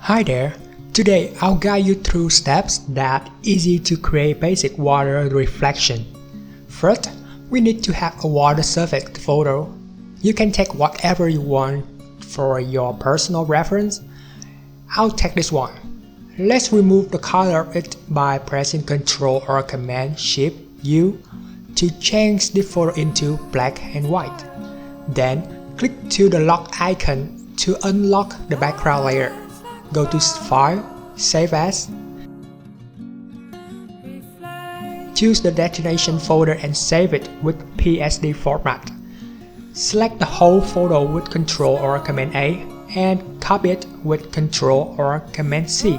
Hi there! Today I'll guide you through steps that easy to create basic water reflection. First, we need to have a water surface photo. You can take whatever you want for your personal reference. I'll take this one. Let's remove the color of it by pressing CTRL or Command Shift U to change the photo into black and white. Then click to the lock icon to unlock the background layer. Go to File, Save As. Choose the destination folder and save it with PSD format. Select the whole photo with CTRL or Command A and copy it with CTRL or Command C.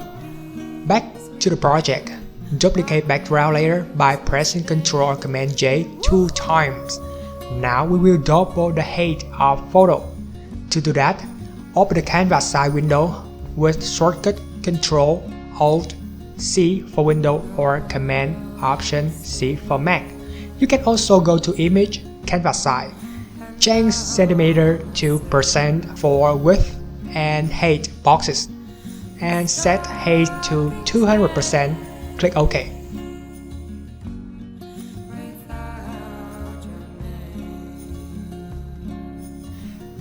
Back to the project. Duplicate background layer by pressing CTRL or Command J 2 times. Now we will double the height of photo. To do that, open the canvas side window with shortcut Ctrl Alt C for Windows or Command Option C for Mac. You can also go to Image, Canvas Size. Change centimeter to % for width and height boxes, and set height to 200%. Click OK.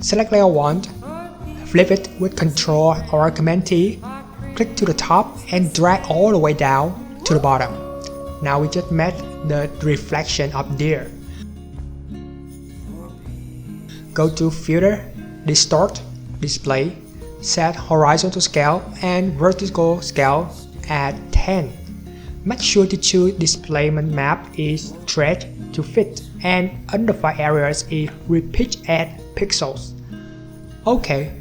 Select layer 1. Flip it with CTRL or Command T, click to the top and drag all the way down to the bottom. Now we just made the reflection up there. Go to Filter, Distort, Display, set horizontal scale and vertical scale at 10. Make sure to choose displacement map is stretch to fit and undefined areas is repitch at pixels. OK.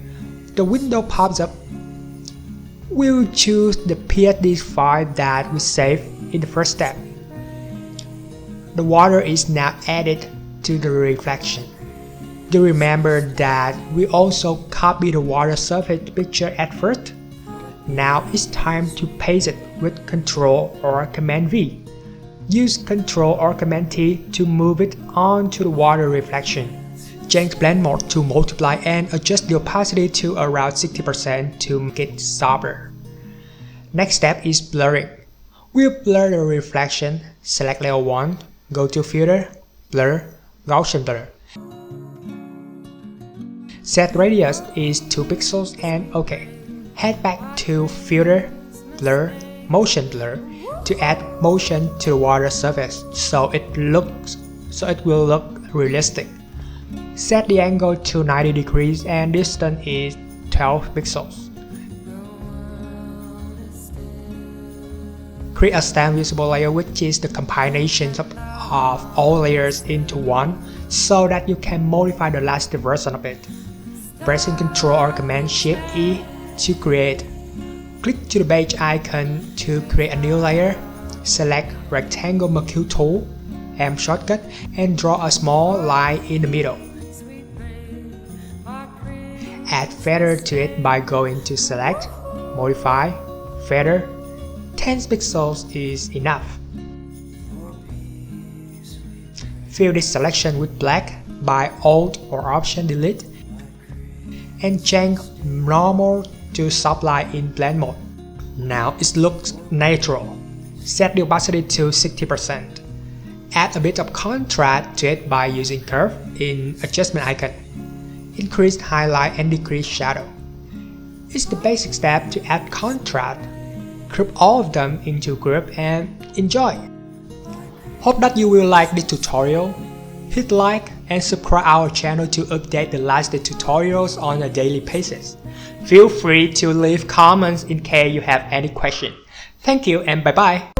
The window pops up. We'll choose the PSD file that we saved in the first step. The water is now added to the reflection. Do remember that we also copied the water surface picture at first? Now it's time to paste it with CTRL or Command V. Use CTRL or Command T to move it onto the water reflection. Change blend mode to multiply and adjust the opacity to around 60% to make it softer. Next step is blurring. We'll blur the reflection. Select layer 1, go to Filter, Blur, Gaussian Blur. Set radius is 2 pixels and OK. Head back to Filter, Blur, Motion Blur to add motion to the water surface so it will look realistic. Set the angle to 90 degrees and distance is 12 pixels. Create a stamp visible layer, which is the combination of all layers into one so that you can modify the last version of it. Pressing CTRL or Command Shift E to create. Click to the beige icon to create a new layer. Select Rectangle Mercury tool, M shortcut, and draw a small line in the middle. Add feather to it by going to Select, Modify, Feather. 10 pixels is enough. Fill this selection with black by Alt or Option Delete and change normal to soft line in blend mode. Now it looks natural. Set the opacity to 60%. Add a bit of contrast to it by using curve in adjustment icon. Increase highlight and decrease shadow. It's the basic step to add contrast. Group all of them into group and enjoy. Hope that you will like this tutorial. Hit like and subscribe our channel to update the latest tutorials on a daily basis. Feel free to leave comments in case you have any questions. Thank you and bye bye.